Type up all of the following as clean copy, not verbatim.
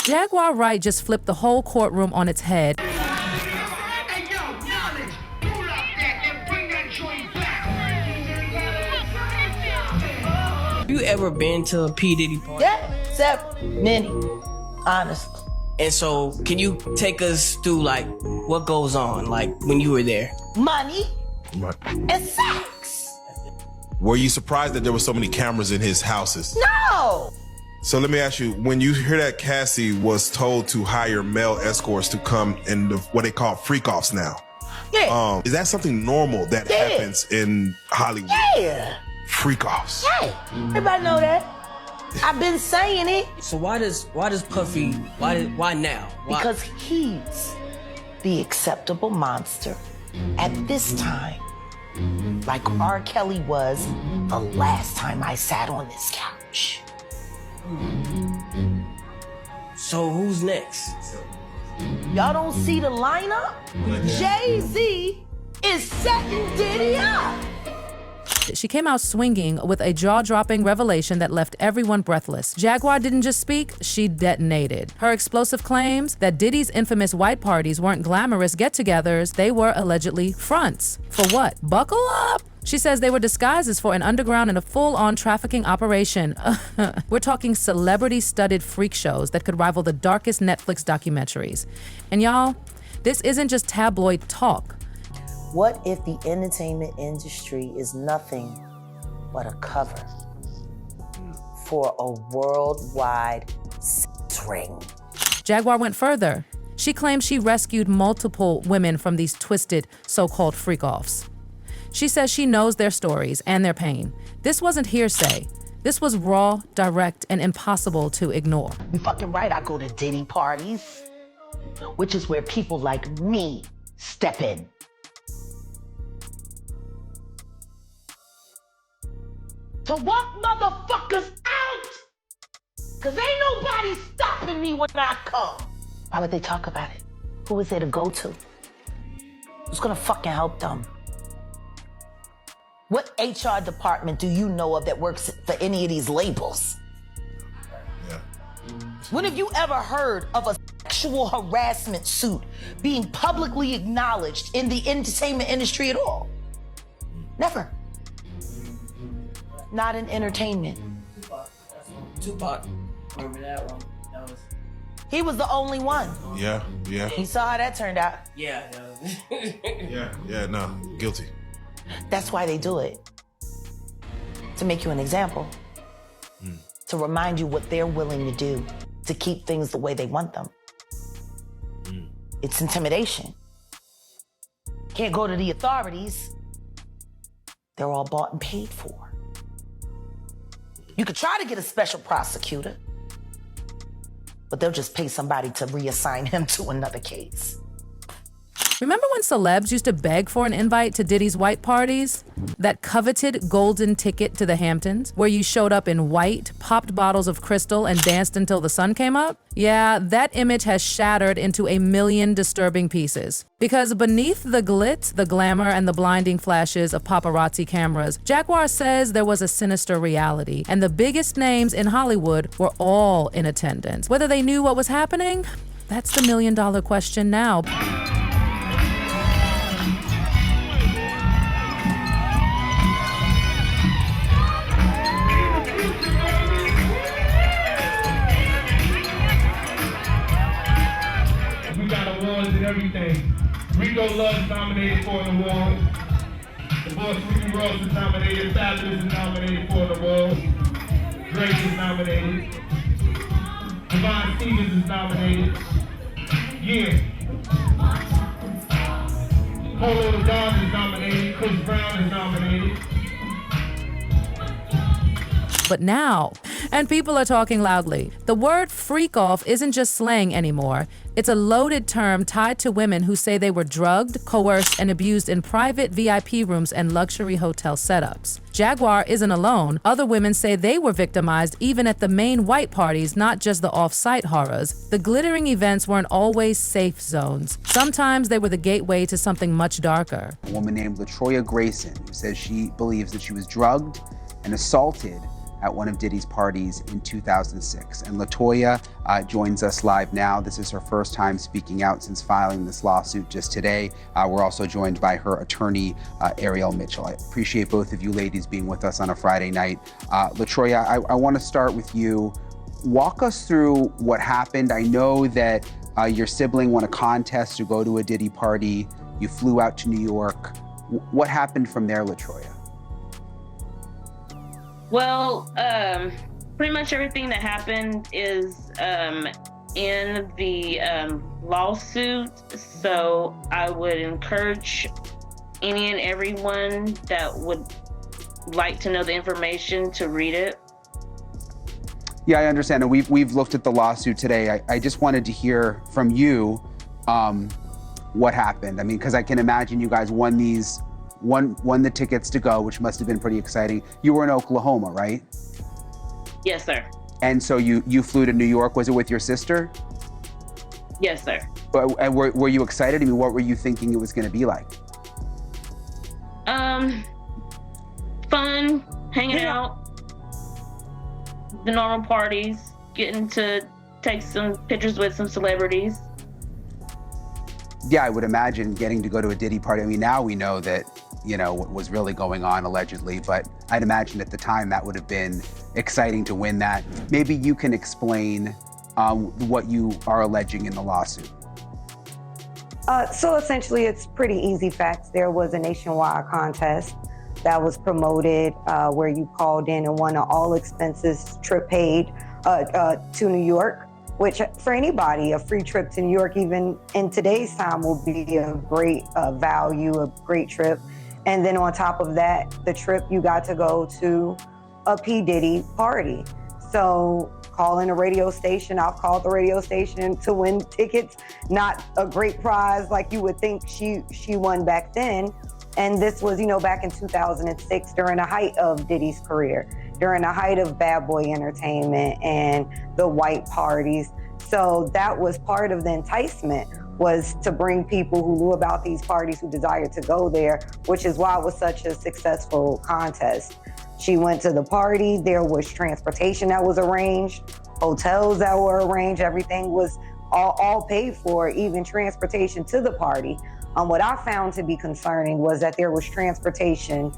Jaguar Wright just flipped the whole courtroom on its head. Have you ever been to a P. Diddy party? Yeah, many, honestly. And so, can you take us through, like, what goes on, like, when you were there? Money Right. and sex. Were you surprised that there were so many cameras in his houses? No! So let me ask you, when you hear that Cassie was told to hire male escorts to come in what they call freak-offs now, Yeah. is that something normal that happens in Hollywood? Yeah. Freak-offs. Hey, everybody know that. I've been saying it. So why does Puffy, why now? Why? Because he's the acceptable monster at this time. Like R. Kelly was the last time I sat on this couch. So who's next? Y'all don't see the lineup? Jay-Z is setting Diddy up. She came out swinging with a jaw-dropping revelation that left everyone breathless. Jaguar didn't just speak, she detonated. Her explosive claims that Diddy's infamous white parties weren't glamorous get-togethers, they were allegedly fronts. For what? Buckle up! She says they were disguises for an underground and a full-on trafficking operation. We're talking celebrity-studded freak shows that could rival the darkest Netflix documentaries. And y'all, this isn't just tabloid talk. What if the entertainment industry is nothing but a cover for a worldwide sex ring? Jaguar went further. She claims she rescued multiple women from these twisted so-called freak-offs. She says she knows their stories and their pain. This wasn't hearsay. This was raw, direct, and impossible to ignore. You fucking right, I go to Diddy Parties, which is where people like me step in. To walk motherfuckers out! Cause ain't nobody stopping me when I come. Why would they talk about it? Who is there to go to? Who's gonna fucking help them? What HR department do you know of that works for any of these labels? Yeah. When have you ever heard of a sexual harassment suit being publicly acknowledged in the entertainment industry at all? Never. Not in entertainment. Tupac. Remember that one? He was the only one. Yeah. You saw how that turned out. Yeah. No, guilty. That's why they do it. To make you an example. To remind you what they're willing to do to keep things the way they want them. It's intimidation. Can't go to the authorities. They're all bought and paid for. You could try to get a special prosecutor, but they'll just pay somebody to reassign him to another case. Remember when celebs used to beg for an invite to Diddy's white parties? That coveted golden ticket to the Hamptons, where you showed up in white, popped bottles of Crystal, and danced until the sun came up? Yeah, that image has shattered into a million disturbing pieces. Because beneath the glitz, the glamour, and the blinding flashes of paparazzi cameras, Jaguar says there was a sinister reality, and the biggest names in Hollywood were all in attendance. Whether they knew what was happening? That's the million-dollar question now. And everything. Rico Love is nominated for an award. The boy Sweetie Ross is nominated. Fabulous is nominated for an award. Drake is nominated. Devon Stevens is nominated. Yeah. Polo the Don is nominated. Chris Brown is nominated. But now, and people are talking loudly, the word freak off isn't just slang anymore. It's a loaded term tied to women who say they were drugged, coerced, and abused in private VIP rooms and luxury hotel setups. Jaguar isn't alone. Other women say they were victimized even at the main white parties, not just the off-site horrors. The glittering events weren't always safe zones. Sometimes they were the gateway to something much darker. A woman named Latoya Grayson, who says she believes that she was drugged and assaulted at one of Diddy's parties in 2006. And Latoya joins us live now. This is her first time speaking out since filing this lawsuit just today. We're also joined by her attorney, Ariel Mitchell. I appreciate both of you ladies being with us on a Friday night. Latoya, I want to start with you. Walk us through what happened. I know that your sibling won a contest to go to a Diddy party. You flew out to New York. What happened from there, Latoya? Well, pretty much everything that happened is in the lawsuit. So I would encourage any and everyone that would like to know the information to read it. Yeah, I understand. And we've looked at the lawsuit today. I just wanted to hear from you what happened. I mean, because I can imagine you guys won the tickets to go, which must have been pretty exciting. You were in Oklahoma, right? Yes, sir. And so you flew to New York. Was it with your sister? Yes, sir. And were you excited? I mean, what were you thinking it was going to be like? Fun, hanging out, the normal parties, getting to take some pictures with some celebrities. Yeah, I would imagine getting to go to a Diddy party. I mean, now we know that, what was really going on allegedly, but I'd imagine at the time that would have been exciting to win that. Maybe you can explain what you are alleging in the lawsuit. So essentially, it's pretty easy facts. There was a nationwide contest that was promoted where you called in and won an all expenses trip paid to New York, which for anybody, a free trip to New York, even in today's time, will be a great value, a great trip. And then on top of that, the trip, you got to go to a P. Diddy party. So calling a radio station, I've called the radio station to win tickets, not a great prize like you would think she won back then. And this was, back in 2006 during the height of Diddy's career, during the height of Bad Boy Entertainment and the white parties. So that was part of the enticement, was to bring people who knew about these parties, who desired to go there, which is why it was such a successful contest. She went to the party, there was transportation that was arranged, hotels that were arranged, everything was all paid for, even transportation to the party. What I found to be concerning was that there was transportation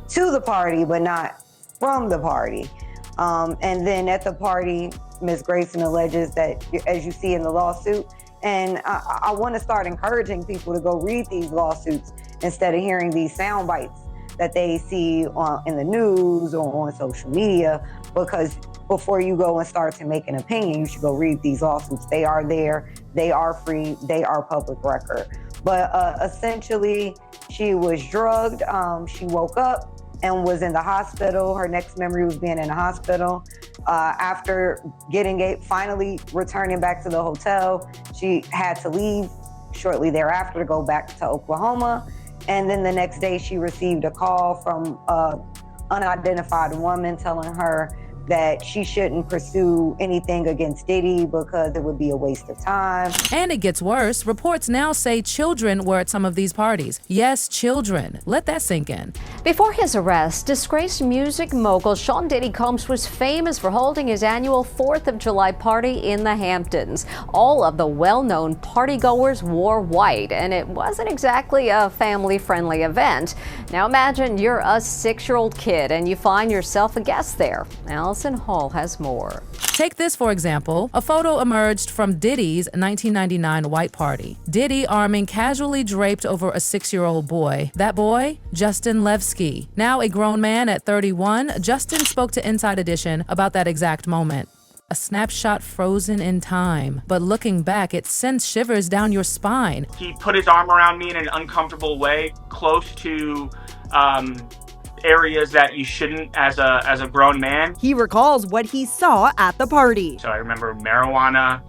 to the party, but not from the party. And then at the party, Ms. Grayson alleges that, as you see in the lawsuit, and I want to start encouraging people to go read these lawsuits instead of hearing these sound bites that they see in the news or on social media, because before you go and start to make an opinion, you should go read these lawsuits. They are there, they are free, they are public record. But essentially, she was drugged. She woke up and was in the hospital. Her next memory was being in the hospital. After finally returning back to the hotel, she had to leave shortly thereafter to go back to Oklahoma. And then the next day, she received a call from an unidentified woman telling her that she shouldn't pursue anything against Diddy because it would be a waste of time. And it gets worse. Reports now say children were at some of these parties. Yes, children. Let that sink in. Before his arrest, disgraced music mogul Sean Diddy Combs was famous for holding his annual 4th of July party in the Hamptons. All of the well-known partygoers wore white, and it wasn't exactly a family-friendly event. Now imagine you're a 6-year-old kid and you find yourself a guest there. Allison Hall has more. Take this, for example. A photo emerged from Diddy's 1999 white party. Diddy arming casually draped over a 6-year-old boy. That boy, Justin Levski. Now a grown man at 31, Justin spoke to Inside Edition about that exact moment. A snapshot frozen in time, but looking back, it sends shivers down your spine. He put his arm around me in an uncomfortable way, close to areas that you shouldn't as a grown man. He recalls what he saw at the party. So I remember marijuana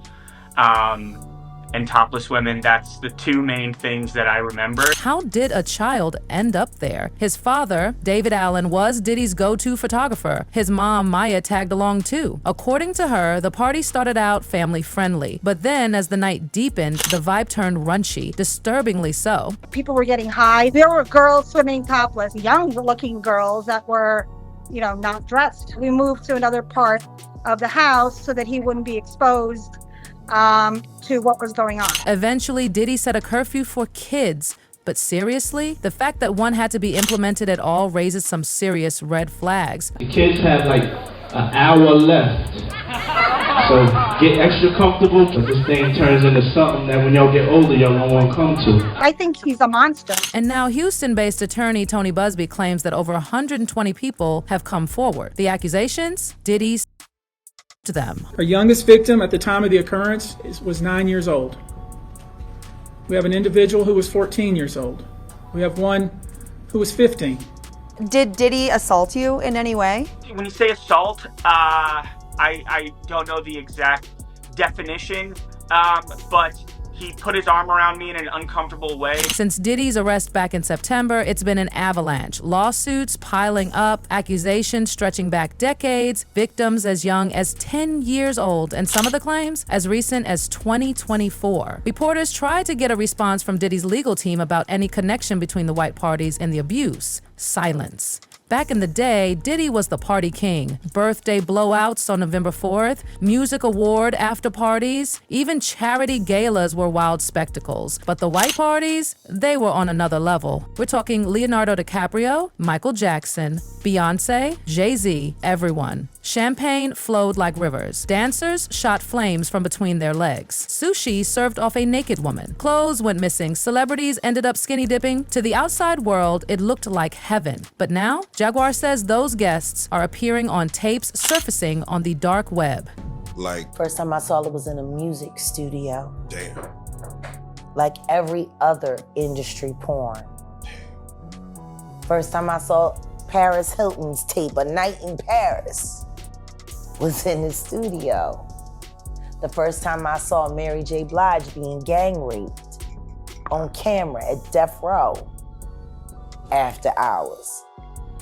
and topless women. That's the two main things that I remember. How did a child end up there? His father, David Allen, was Diddy's go-to photographer. His mom, Maya, tagged along too. According to her, the party started out family-friendly, but then as the night deepened, the vibe turned runchy, disturbingly so. People were getting high. There were girls swimming topless, young-looking girls that were not dressed. We moved to another part of the house so that he wouldn't be exposed to what was going on. Eventually, Diddy set a curfew for kids. But seriously, the fact that one had to be implemented at all raises some serious red flags. The kids have like an hour left. So get extra comfortable, but this thing turns into something that when y'all get older, y'all don't want to come to. I think he's a monster. And now Houston-based attorney Tony Busby claims that over 120 people have come forward. The accusations? Diddy's to them. Our youngest victim at the time of the occurrence was 9 years old. We have an individual who was 14 years old. We have one who was 15. Did Diddy assault you in any way? When you say assault, I don't know the exact definition, but he put his arm around me in an uncomfortable way. Since Diddy's arrest back in September, it's been an avalanche. Lawsuits piling up, accusations stretching back decades, victims as young as 10 years old, and some of the claims as recent as 2024. Reporters tried to get a response from Diddy's legal team about any connection between the white parties and the abuse. Silence. Back in the day, Diddy was the party king. Birthday blowouts on November 4th, music award after parties, even charity galas were wild spectacles. But the white parties, they were on another level. We're talking Leonardo DiCaprio, Michael Jackson, Beyonce, Jay-Z, everyone. Champagne flowed like rivers. Dancers shot flames from between their legs. Sushi served off a naked woman. Clothes went missing. Celebrities ended up skinny dipping. To the outside world, it looked like heaven. But now, Jaguar says those guests are appearing on tapes surfacing on the dark web. First time I saw it was in a music studio. Damn. Like every other industry porn. First time I saw Paris Hilton's tape, A Night in Paris, was in his studio. The first time I saw Mary J. Blige being gang raped on camera at Death Row after hours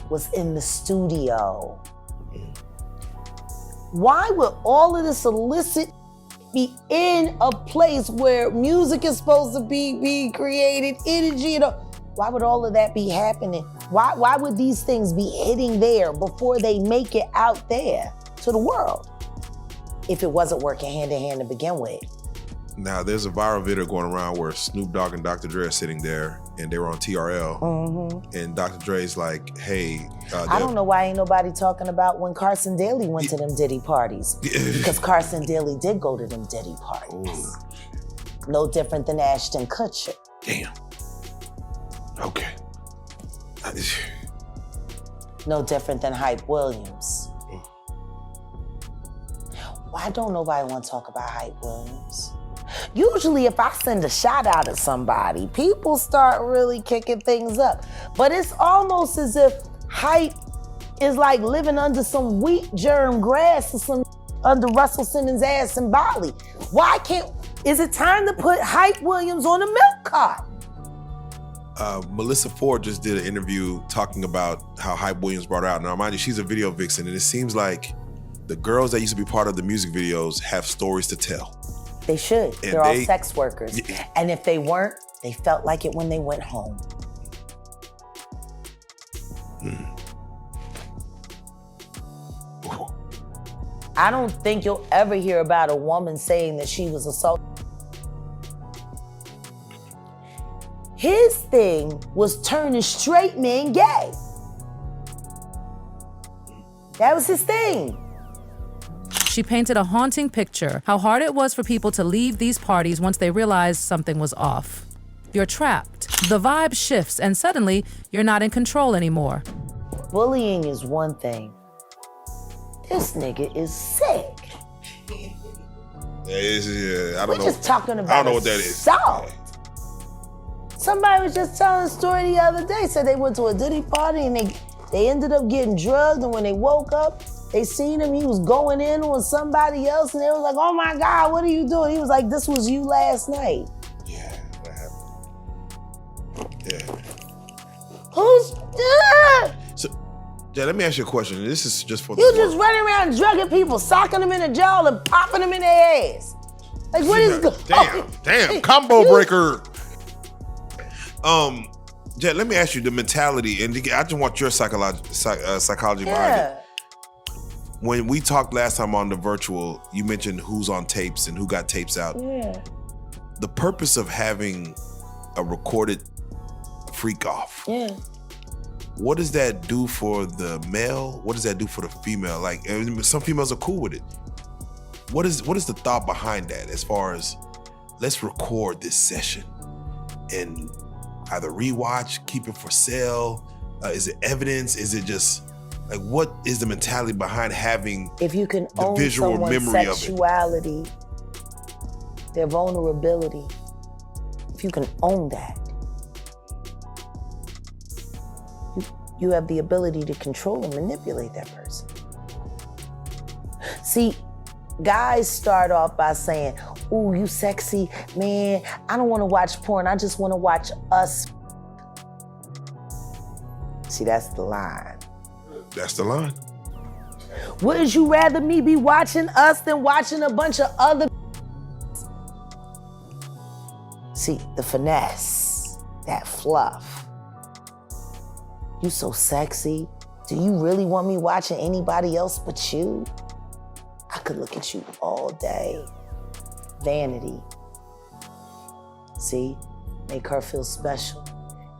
was in the studio. Why would all of this illicit be in a place where music is supposed to be being created, energy, why would all of that be happening? Why would these things be hitting there before they make it out there to the world? If it wasn't working hand in hand to begin with. Now, there's a viral video going around where Snoop Dogg and Dr. Dre are sitting there and they were on TRL. And Dr. Dre's like, hey. I don't know why ain't nobody talking about when Carson Daly went to them Diddy parties. Because Carson Daly did go to them Diddy parties. No different than Ashton Kutcher. Damn. Okay. No different than Hype Williams. Why don't nobody want to talk about Hype Williams? Usually if I send a shout out at somebody, people start really kicking things up. But it's almost as if Hype is like living under some wheat germ grass or some under Russell Simmons' ass in Bali. Is it time to put Hype Williams on a milk cart? Melissa Ford just did an interview talking about how Hype Williams brought her out. Now, mind you, she's a video vixen, and it seems like the girls that used to be part of the music videos have stories to tell. They should. And They're all sex workers. And if they weren't, they felt like it when they went home. I don't think you'll ever hear about a woman saying that she was assaulted. His thing was turning straight men gay. That was his thing. She painted a haunting picture, how hard it was for people to leave these parties once they realized something was off. You're trapped. The vibe shifts, and suddenly, you're not in control anymore. Bullying is one thing. This nigga is sick. I don't know. We're just talking about I don't know what that is. Assault. Somebody was just telling a story the other day, said they went to a Diddy party and they ended up getting drugged, and when they woke up, they seen him, he was going in on somebody else, and they was like, oh my God, what are you doing? He was like, this was you last night. Yeah, that happened. Yeah. Who's Yeah, let me ask you a question. This is just for you just running around drugging people, socking them in a jail and popping them in their ass. Like, what is going on? Damn, combo breaker. Jet, let me ask you the mentality, and I just want your psychology behind it. When we talked last time on the virtual, you mentioned who's on tapes and who got tapes out. Yeah. The purpose of having a recorded freak off. Yeah. What does that do for the male? What does that do for the female? Like, some females are cool with it. What is the thought behind that as far as, let's record this session and either rewatch, keep it for sale? Is it evidence? Is it just, like, what is the mentality behind having if you can the own visual someone's memory of it? sexuality, their vulnerability, if you can own that, you have the ability to control and manipulate that person. See, guys start off by saying, ooh, you sexy, man, I don't wanna watch porn, I just wanna watch us. See, that's the line. That's the line. Wouldn't you rather me be watching us than watching a bunch of other? See, the finesse, that fluff. You so sexy. Do you really want me watching anybody else but you? I could look at you all day. Vanity. See, make her feel special.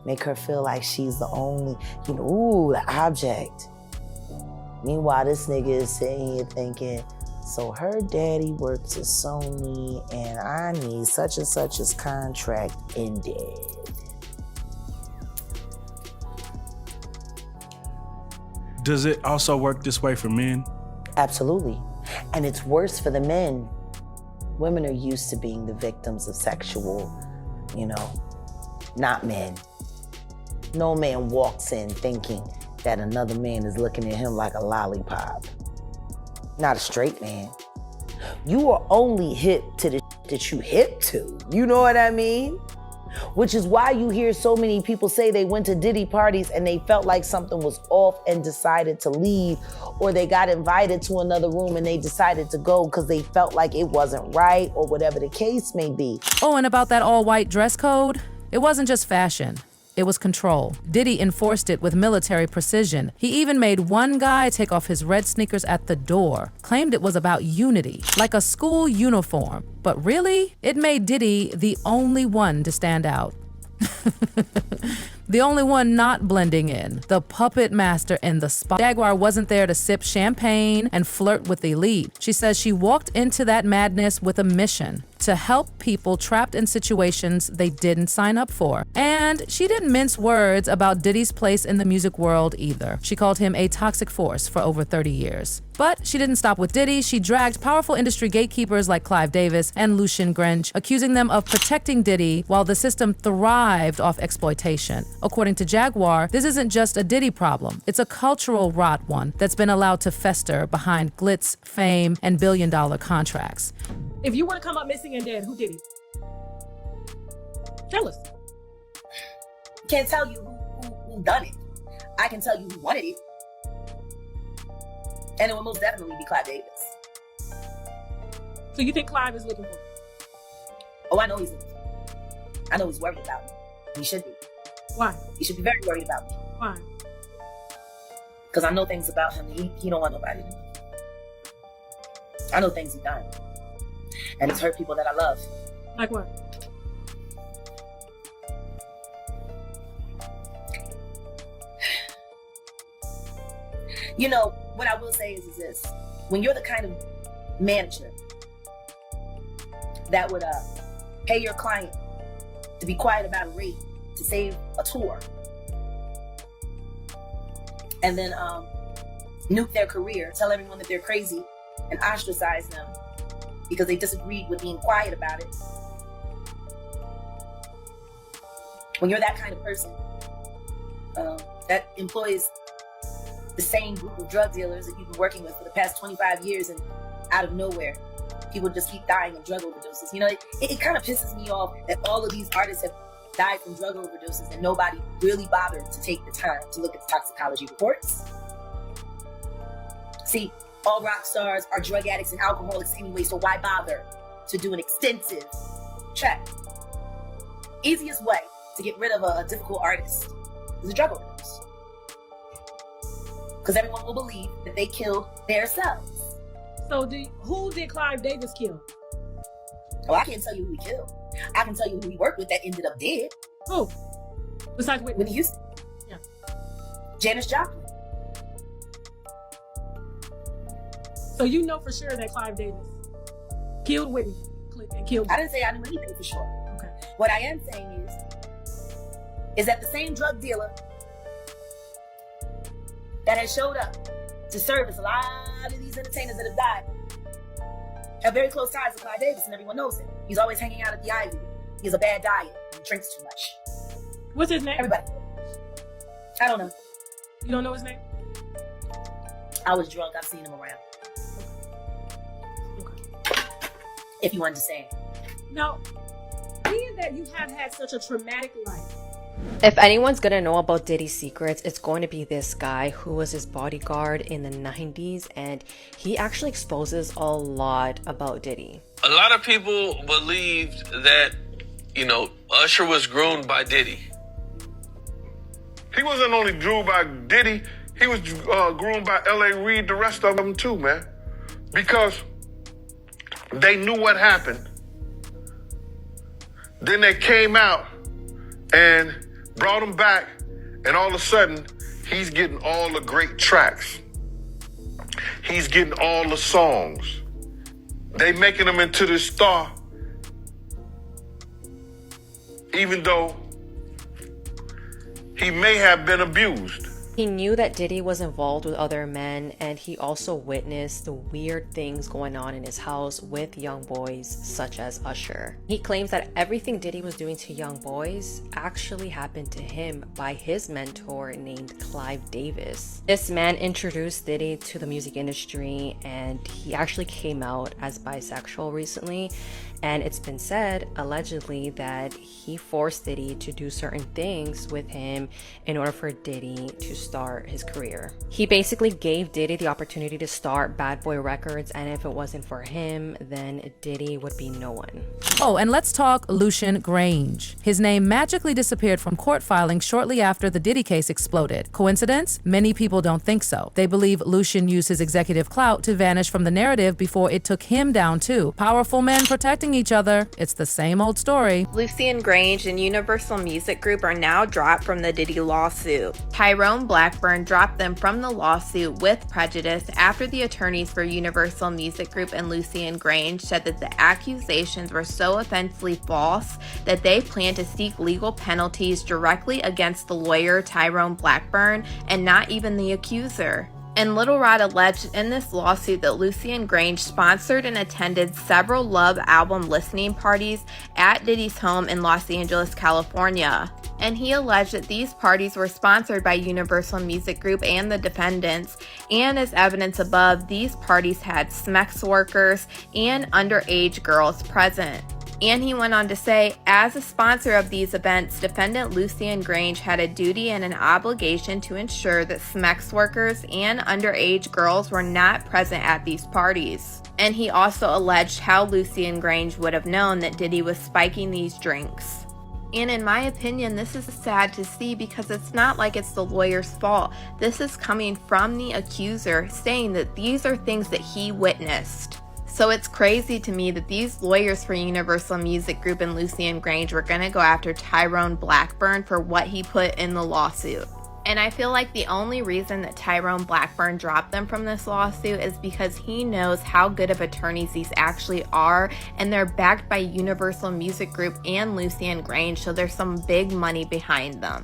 Make her feel like she's the only, ooh, the object. Meanwhile, this nigga is sitting here thinking, so her daddy works at Sony and I need such and such's contract ended. Does it also work this way for men? Absolutely. And it's worse for the men. Women are used to being the victims of sexual, not men. No man walks in thinking that another man is looking at him like a lollipop. Not a straight man. You are only hip to the that you hip to. You know what I mean? Which is why you hear so many people say they went to Diddy parties and they felt like something was off and decided to leave, or they got invited to another room and they decided to go because they felt like it wasn't right, or whatever the case may be. Oh, and about that all-white dress code, it wasn't just fashion. It was control. Diddy enforced it with military precision. He even made one guy take off his red sneakers at the door, claimed it was about unity, like a school uniform. But really, it made Diddy the only one to stand out. The only one not blending in, the puppet master in the spot. Jaguar wasn't there to sip champagne and flirt with the elite. She says she walked into that madness with a mission: to help people trapped in situations they didn't sign up for. And she didn't mince words about Diddy's place in the music world either. She called him a toxic force for over 30 years. But she didn't stop with Diddy. She dragged powerful industry gatekeepers like Clive Davis and Lucian Graange, accusing them of protecting Diddy while the system thrived off exploitation. According to Jaguar, this isn't just a Diddy problem. It's a cultural rot one that's been allowed to fester behind glitz, fame, and billion-dollar contracts. If you want to come up missing and dead, who did it? Tell us. Can't tell you who done it. I can tell you who wanted it. And it will most definitely be Clive Davis. So you think Clive is looking for it? Oh, I know he's looking for it. I know he's worried about me. He should be. Why? He should be very worried about me. Why? Because I know things about him that he don't want nobody to know. I know things he's done. And it's hurt people that I love. Like what? You know, what I will say is this. When you're the kind of manager that would pay your client to be quiet about a rate to save a tour, and then nuke their career, tell everyone that they're crazy, and ostracize them because they disagreed with being quiet about it. When you're that kind of person that employs the same group of drug dealers that you've been working with for the past 25 years, and out of nowhere, people just keep dying of drug overdoses. You know, it kind of pisses me off that all of these artists have died from drug overdoses and nobody really bothered to take the time to look at the toxicology reports. See, all rock stars are drug addicts and alcoholics anyway, so why bother to do an extensive check? Easiest way to get rid of a difficult artist is a drug overdose. Because everyone will believe that they killed themselves. So who did Clive Davis kill? Oh, I can't tell you who he killed. I can tell you who he worked with that ended up dead. Who? Besides Whitney Houston. Yeah. Janis Joplin. So you know for sure that Clive Davis killed Whitney and killed. I didn't say I knew anything for sure. Okay. What I am saying is that the same drug dealer that has showed up to service a lot of these entertainers that have died have very close ties to Clive Davis, and everyone knows it. He's always hanging out at the Ivy. He has a bad diet. He drinks too much. What's his name? Everybody. I don't know. You don't know his name? I was drunk. I've seen him around. Okay. If you understand. Now, being that you have had such a traumatic life, if anyone's gonna know about Diddy's secrets, it's going to be this guy who was his bodyguard in the 90s, and he actually exposes a lot about Diddy. A lot of people believed that, Usher was groomed by Diddy. He wasn't only groomed by Diddy, he was groomed by L.A. Reid, the rest of them too, man. Because they knew what happened. Then they came out and brought him back, and all of a sudden, he's getting all the great tracks. He's getting all the songs. They making him into this star, even though he may have been abused. He knew that Diddy was involved with other men, and he also witnessed the weird things going on in his house with young boys such as Usher. He claims that everything Diddy was doing to young boys actually happened to him by his mentor named Clive Davis. This man introduced Diddy to the music industry, and he actually came out as bisexual recently. And it's been said, allegedly, that he forced Diddy to do certain things with him in order for Diddy to start his career. He basically gave Diddy the opportunity to start Bad Boy Records, and if it wasn't for him, then Diddy would be no one. Oh, and let's talk Lucian Graange. His name magically disappeared from court filings shortly after the Diddy case exploded. Coincidence? Many people don't think so. They believe Lucian used his executive clout to vanish from the narrative before it took him down too. Powerful men protecting each other. It's the same old story. Lucian Graange and Universal Music Group are now dropped from the Diddy lawsuit. Tyrone Blackburn dropped them from the lawsuit with prejudice after the attorneys for Universal Music Group and Lucian Graange said that the accusations were so offensively false that they plan to seek legal penalties directly against the lawyer Tyrone Blackburn and not even the accuser. And Little Rod alleged in this lawsuit that Lucian Graange sponsored and attended several Love album listening parties at Diddy's home in Los Angeles, California. And he alleged that these parties were sponsored by Universal Music Group and the defendants, and as evidence above, these parties had sex workers and underage girls present. And he went on to say, as a sponsor of these events, defendant Lucian Graange had a duty and an obligation to ensure that sex workers and underage girls were not present at these parties. And he also alleged how Lucian Graange would have known that Diddy was spiking these drinks. And in my opinion, this is sad to see because it's not like it's the lawyer's fault. This is coming from the accuser saying that these are things that he witnessed. So it's crazy to me that these lawyers for Universal Music Group and Lucian Graange were going to go after Tyrone Blackburn for what he put in the lawsuit. And I feel like the only reason that Tyrone Blackburn dropped them from this lawsuit is because he knows how good of attorneys these actually are, and they're backed by Universal Music Group and Lucian Graange, so there's some big money behind them.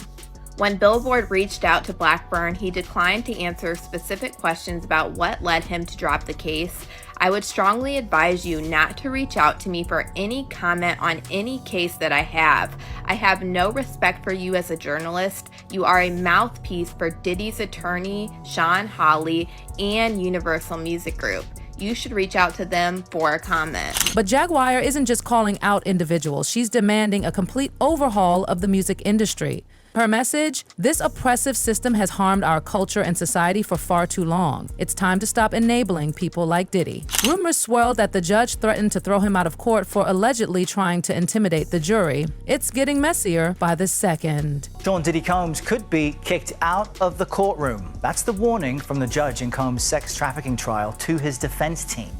When Billboard reached out to Blackburn, he declined to answer specific questions about what led him to drop the case. I would strongly advise you not to reach out to me for any comment on any case that I have. I have no respect for you as a journalist. You are a mouthpiece for Diddy's attorney, Sean Hawley, and Universal Music Group. You should reach out to them for a comment. But Jaguar isn't just calling out individuals. She's demanding a complete overhaul of the music industry. Her message? This oppressive system has harmed our culture and society for far too long. It's time to stop enabling people like Diddy. Rumors swirled that the judge threatened to throw him out of court for allegedly trying to intimidate the jury. It's getting messier by the second. Sean Diddy Combs could be kicked out of the courtroom. That's the warning from the judge in Combs' sex trafficking trial to his defense team.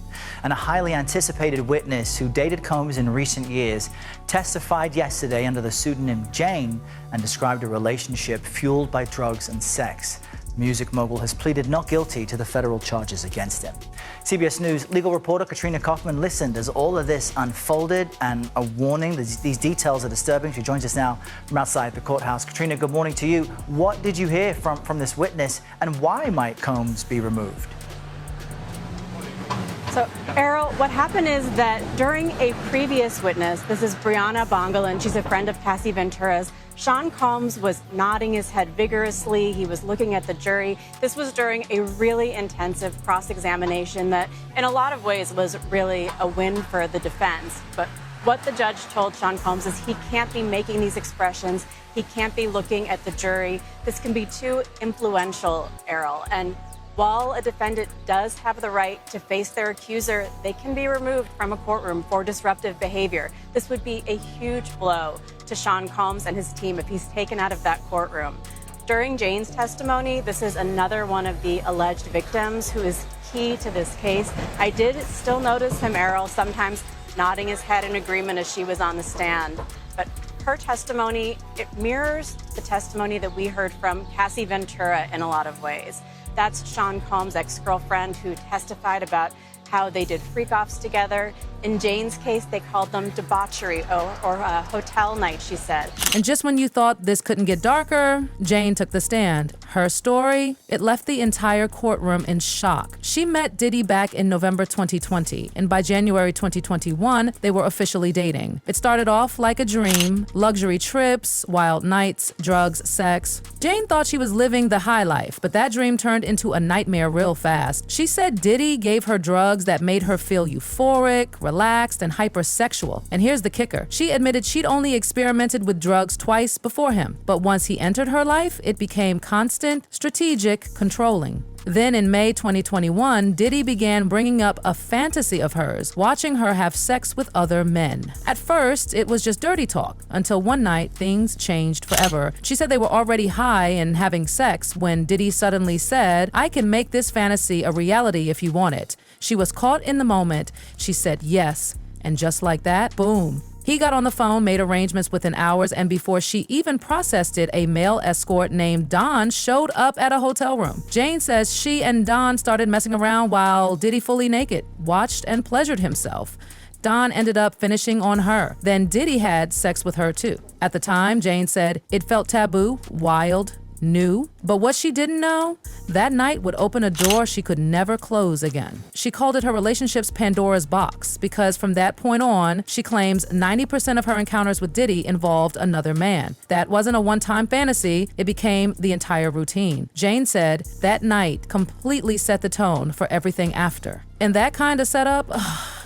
And a highly anticipated witness who dated Combs in recent years testified yesterday under the pseudonym Jane and described a relationship fueled by drugs and sex. The music mogul has pleaded not guilty to the federal charges against him. CBS News legal reporter Katrina Kaufman listened as all of this unfolded, and a warning. These details are disturbing. She joins us now from outside the courthouse. Katrina, good morning to you. What did you hear from this witness, and why might Combs be removed? So, Errol, what happened is that during a previous witness, this is Brianna Bongolan, she's a friend of Cassie Ventura's, Sean Combs was nodding his head vigorously. He was looking at the jury. This was during a really intensive cross-examination that, in a lot of ways, was really a win for the defense. But what the judge told Sean Combs is he can't be making these expressions. He can't be looking at the jury. This can be too influential, Errol. And while a defendant does have the right to face their accuser, they can be removed from a courtroom for disruptive behavior. This would be a huge blow to Sean Combs and his team if he's taken out of that courtroom. During Jane's testimony, this is another one of the alleged victims who is key to this case. I did still notice him, Errol, sometimes nodding his head in agreement as she was on the stand. But her testimony, it mirrors the testimony that we heard from Cassie Ventura in a lot of ways. That's Sean Combs' ex-girlfriend who testified about how they did freak-offs together. In Jane's case, they called them debauchery or a hotel night, she said. And just when you thought this couldn't get darker, Jane took the stand. Her story, it left the entire courtroom in shock. She met Diddy back in November 2020, and by January 2021, they were officially dating. It started off like a dream, luxury trips, wild nights, drugs, sex. Jane thought she was living the high life, but that dream turned into a nightmare real fast. She said Diddy gave her drugs that made her feel euphoric, relaxed, and hypersexual. And here's the kicker. She admitted she'd only experimented with drugs twice before him. But once he entered her life, it became constant, strategic, controlling. Then in May 2021, Diddy began bringing up a fantasy of hers, watching her have sex with other men. At first, it was just dirty talk, until one night, things changed forever. She said they were already high and having sex when Diddy suddenly said, "I can make this fantasy a reality if you want it." She was caught in the moment. She said yes. And just like that, boom. He got on the phone, made arrangements within hours, and before she even processed it, a male escort named Don showed up at a hotel room. Jane says she and Don started messing around while Diddy, fully naked, watched and pleasured himself. Don ended up finishing on her. Then Diddy had sex with her too. At the time, Jane said it felt taboo, wild, new, but what she didn't know, that night would open a door she could never close again. She called it her relationship's Pandora's box because from that point on, she claims 90% of her encounters with Diddy involved another man. That wasn't a one-time fantasy, it became the entire routine. Jane said that night completely set the tone for everything after. And that kind of setup,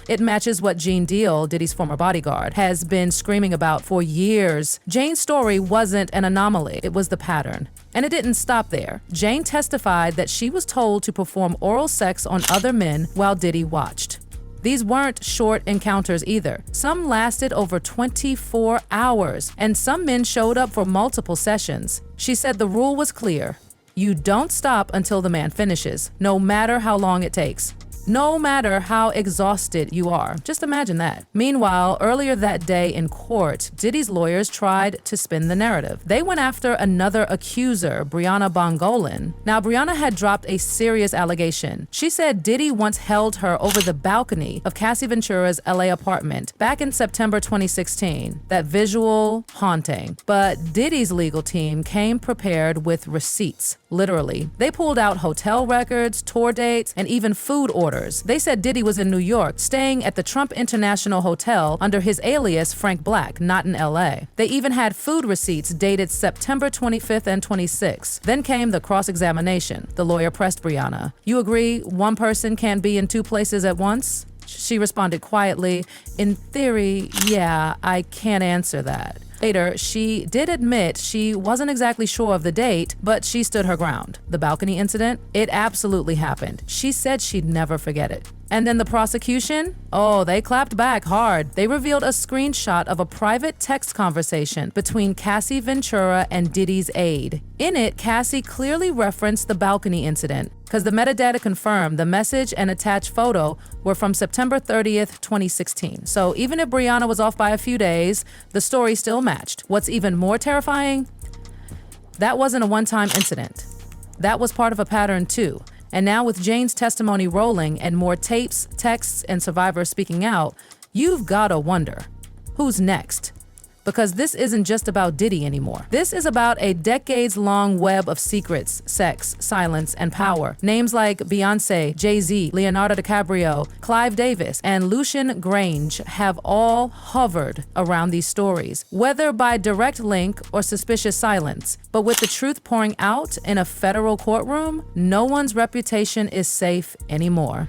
it matches what Gene Deal, Diddy's former bodyguard, has been screaming about for years. Jane's story wasn't an anomaly, it was the pattern. And it didn't stop there. Jane testified that she was told to perform oral sex on other men while Diddy watched. These weren't short encounters either. Some lasted over 24 hours, and some men showed up for multiple sessions. She said the rule was clear. You don't stop until the man finishes, no matter how long it takes. No matter how exhausted you are. Just imagine that. Meanwhile, earlier that day in court, Diddy's lawyers tried to spin the narrative. They went after another accuser, Brianna Bongolan. Now, Brianna had dropped a serious allegation. She said Diddy once held her over the balcony of Cassie Ventura's LA apartment back in September 2016. That visual, haunting. But Diddy's legal team came prepared with receipts, literally. They pulled out hotel records, tour dates, and even food orders. They said Diddy was in New York, staying at the Trump International Hotel under his alias Frank Black, not in LA. They even had food receipts dated September 25th and 26th. Then came the cross-examination. The lawyer pressed Brianna. "You agree one person can't be in two places at once?" She responded quietly, "In theory, yeah, I can't answer that." Later, she did admit she wasn't exactly sure of the date, but she stood her ground. The balcony incident, it absolutely happened. She said she'd never forget it. And then the prosecution? Oh, they clapped back hard. They revealed a screenshot of a private text conversation between Cassie Ventura and Diddy's aide. In it, Cassie clearly referenced the balcony incident, because the metadata confirmed the message and attached photo were from September 30th, 2016. So even if Brianna was off by a few days, the story still matched. What's even more terrifying? That wasn't a one-time incident. That was part of a pattern too. And now with Jane's testimony rolling and more tapes, texts, and survivors speaking out, you've gotta wonder, who's next? Because this isn't just about Diddy anymore. This is about a decades-long web of secrets, sex, silence, and power. Names like Beyonce, Jay-Z, Leonardo DiCaprio, Clive Davis, and Lucian Graange have all hovered around these stories, whether by direct link or suspicious silence. But with the truth pouring out in a federal courtroom, no one's reputation is safe anymore.